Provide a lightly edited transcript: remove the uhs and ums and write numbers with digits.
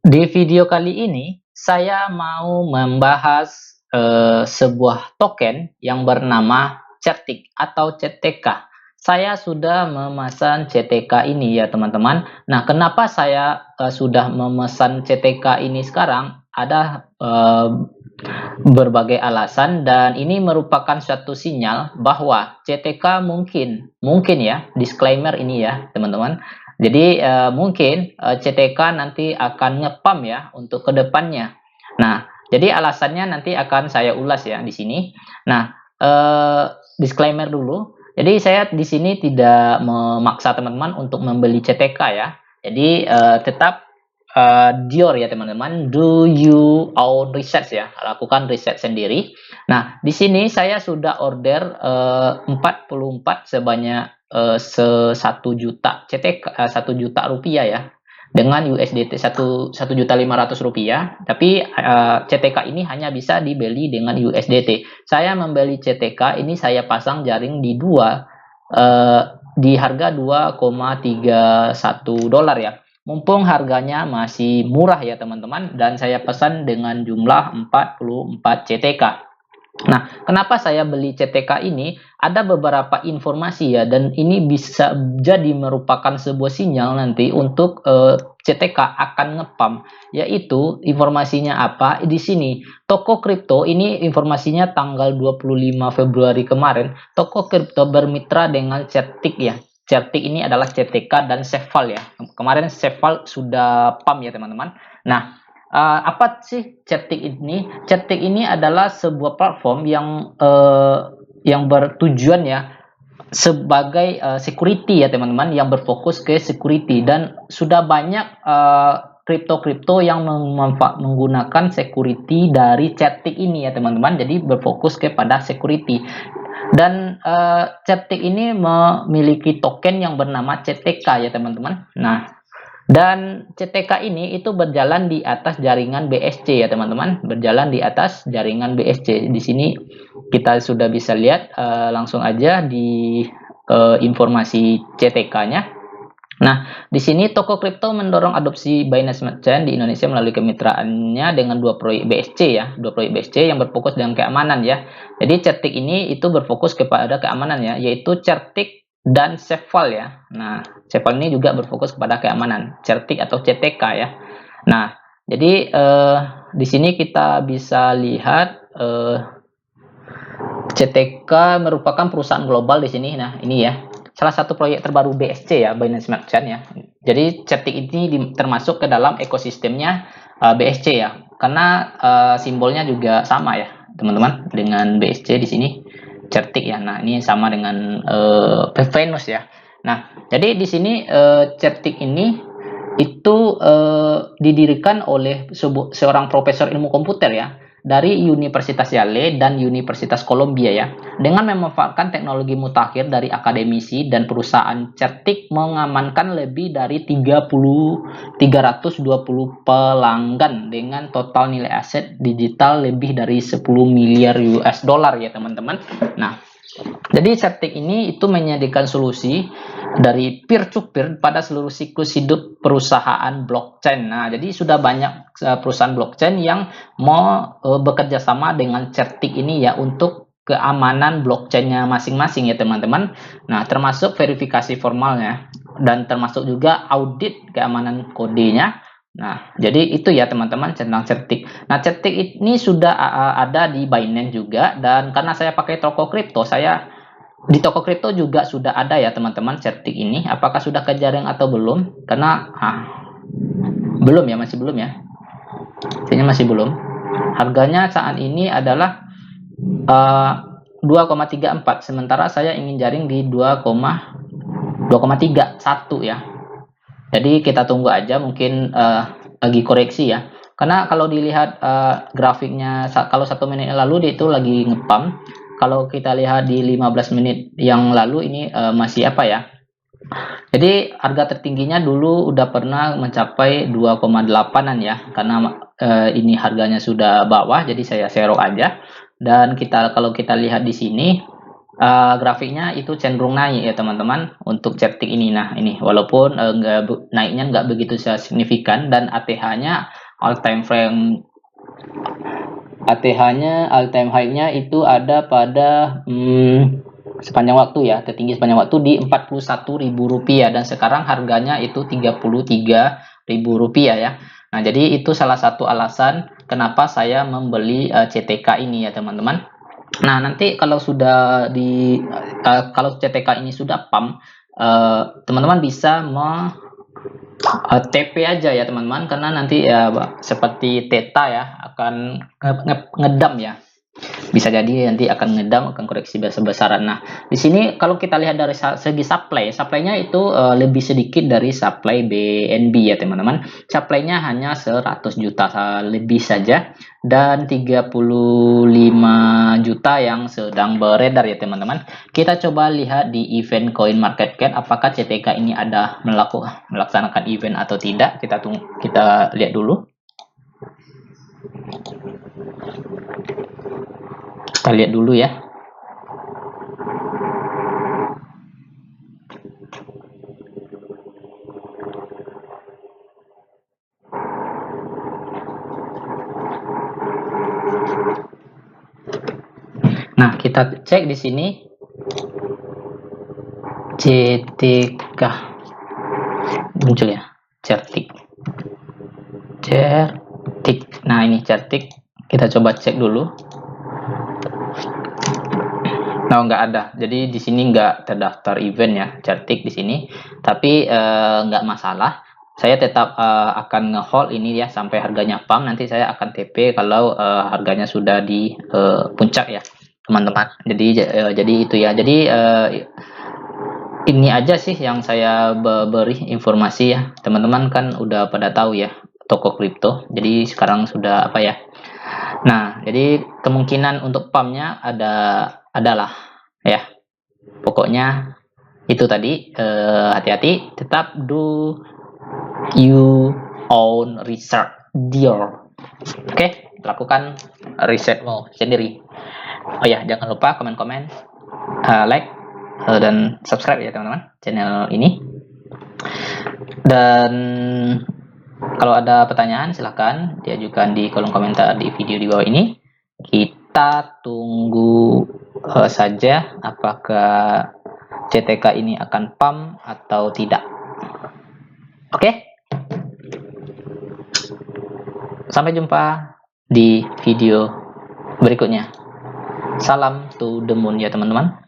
Di video kali ini, saya mau membahas sebuah token yang bernama CERTIK atau CTK. Saya sudah memesan CTK ini ya teman-teman. Nah, kenapa saya sudah memesan CTK ini sekarang? Ada berbagai alasan dan ini merupakan suatu sinyal bahwa CTK mungkin ya, disclaimer ini ya teman-teman. Jadi mungkin CTK nanti akan ngepam ya untuk kedepannya. Nah, jadi alasannya nanti akan saya ulas ya di sini. Nah, disclaimer dulu. Jadi saya di sini tidak memaksa teman-teman untuk membeli CTK ya. Jadi tetap Dior ya teman-teman, do you own research ya, lakukan riset sendiri. Nah, di sini saya sudah order 44 sebanyak 1 juta CTK, 1 juta rupiah ya, dengan USDT 1.500.000 rupiah. Tapi CTK ini hanya bisa dibeli dengan USDT. Saya membeli CTK ini, saya pasang jaring di di harga 2,31 dolar ya. Mumpung harganya masih murah ya teman-teman, dan saya pesan dengan jumlah 44 CTK. Nah, kenapa saya beli CTK ini? Ada beberapa informasi ya, dan ini bisa jadi merupakan sebuah sinyal nanti untuk CTK akan ngepam. Yaitu informasinya apa? Di sini, toko kripto ini informasinya tanggal 25 Februari kemarin, toko kripto bermitra dengan CERTIK ya. CERTIK ini adalah CTK dan Cephal ya. Kemarin Cephal sudah pam ya teman-teman. Nah, apa sih CERTIK ini? CERTIK ini adalah sebuah platform yang bertujuan ya sebagai security ya teman-teman, yang berfokus ke security, dan sudah banyak kripto-kripto yang menggunakan security dari CERTIK ini ya teman-teman. Jadi berfokus kepada security. Dan CERTIK ini memiliki token yang bernama CTK ya teman-teman. Nah, dan CTK ini itu berjalan di atas jaringan BSC ya teman-teman, berjalan di atas jaringan BSC. Di sini kita sudah bisa lihat langsung aja di informasi CTK-nya. Nah, di sini toko kripto mendorong adopsi Binance Smart Chain di Indonesia melalui kemitraannya dengan dua proyek BSC ya, dua proyek BSC yang berfokus dengan keamanan ya. Jadi CERTIK ini itu berfokus kepada keamanan ya, yaitu CERTIK dan Cephal ya. Nah, Cephal ini juga berfokus kepada keamanan, CERTIK atau CTK ya. Nah, jadi di sini kita bisa lihat CTK merupakan perusahaan global di sini. Nah, ini ya, salah satu proyek terbaru BSC ya, Binance Smart Chain ya. Jadi CERTIK ini termasuk ke dalam ekosistemnya BSC ya, karena simbolnya juga sama ya teman-teman dengan BSC di sini, CERTIK ya. Nah, ini sama dengan Venus ya. Nah, jadi di sini CERTIK ini itu didirikan oleh seorang profesor ilmu komputer ya, dari Universitas Yale dan Universitas Columbia ya. Dengan memanfaatkan teknologi mutakhir dari akademisi dan perusahaan, CERTIK mengamankan lebih dari 320 pelanggan dengan total nilai aset digital lebih dari 10 miliar US dollar ya teman-teman. Nah, jadi CERTIK ini itu menyediakan solusi dari peer-to-peer pada seluruh siklus hidup perusahaan blockchain. Nah, jadi sudah banyak perusahaan blockchain yang mau bekerja sama dengan CERTIK ini ya, untuk keamanan blockchainnya masing-masing ya teman-teman. Nah, termasuk verifikasi formalnya dan termasuk juga audit keamanan kodenya. Nah, jadi itu ya teman-teman tentang CERTIK. Nah, CERTIK ini sudah ada di Binance juga, dan karena saya pakai toko kripto, saya di toko kripto juga sudah ada ya teman-teman CERTIK ini. Apakah sudah kejaring atau belum? Karena belum ya, masih belum ya. Kayaknya masih belum. Harganya saat ini adalah 2,34, sementara saya ingin jaring di 2,31 ya. Jadi kita tunggu aja, mungkin lagi koreksi ya. Karena kalau dilihat grafiknya, kalau 1 menit lalu dia itu lagi ngepam. Kalau kita lihat di 15 menit yang lalu ini masih apa ya? Jadi harga tertingginya dulu udah pernah mencapai 2,8-an ya. Karena ini harganya sudah bawah, jadi saya serok aja. Dan kalau kita lihat di sini, grafiknya itu cenderung naik ya teman-teman untuk CERTIK ini. Nah ini walaupun naiknya nggak begitu signifikan, dan ATH-nya all time frame ATH-nya all time high-nya itu ada pada sepanjang waktu ya, tertinggi sepanjang waktu di Rp41.000, dan sekarang harganya itu Rp33.000 ya. Nah, jadi itu salah satu alasan kenapa saya membeli CTK ini ya teman-teman. Nah, nanti kalau sudah kalau CTK ini sudah pump, teman-teman bisa TP aja ya teman-teman, karena nanti ya seperti Theta ya akan ngedam ya, bisa jadi nanti akan ngedam, akan koreksi besar-besaran. Nah di sini kalau kita lihat dari segi supply-nya itu lebih sedikit dari supply BNB ya teman-teman. Supply-nya hanya 100 juta lebih saja, dan 35 juta yang sedang beredar ya teman-teman. Kita coba lihat di event Coin Market Cap apakah CTK ini ada melaksanakan event atau tidak. Kita lihat dulu. Kita lihat dulu ya. Nah, kita cek di sini CTK muncul ya, CERTIK. Nah, ini CERTIK. Kita coba cek dulu. Nah, nggak ada. Jadi di sini nggak terdaftar event ya, CERTIK di sini. Tapi nggak masalah. Saya tetap akan ngehold ini ya sampai harganya pump. Nanti saya akan TP kalau harganya sudah di puncak ya, teman-teman. Jadi itu ya. Jadi ini aja sih yang saya beri informasi ya. Teman-teman kan udah pada tahu ya toko kripto. Jadi sekarang sudah apa ya? Nah, jadi kemungkinan untuk pumpnya adalah ya. Pokoknya itu tadi, hati-hati, tetap do you own research deal. Oke, lakukan risetmu sendiri. Oh ya, jangan lupa komen-komen, like, dan subscribe ya teman-teman channel ini. Dan kalau ada pertanyaan silahkan diajukan di kolom komentar di video di bawah ini. Kita tunggu saja apakah CTK ini akan pump atau tidak. Oke? Sampai jumpa di video berikutnya. Salam to the moon ya teman-teman.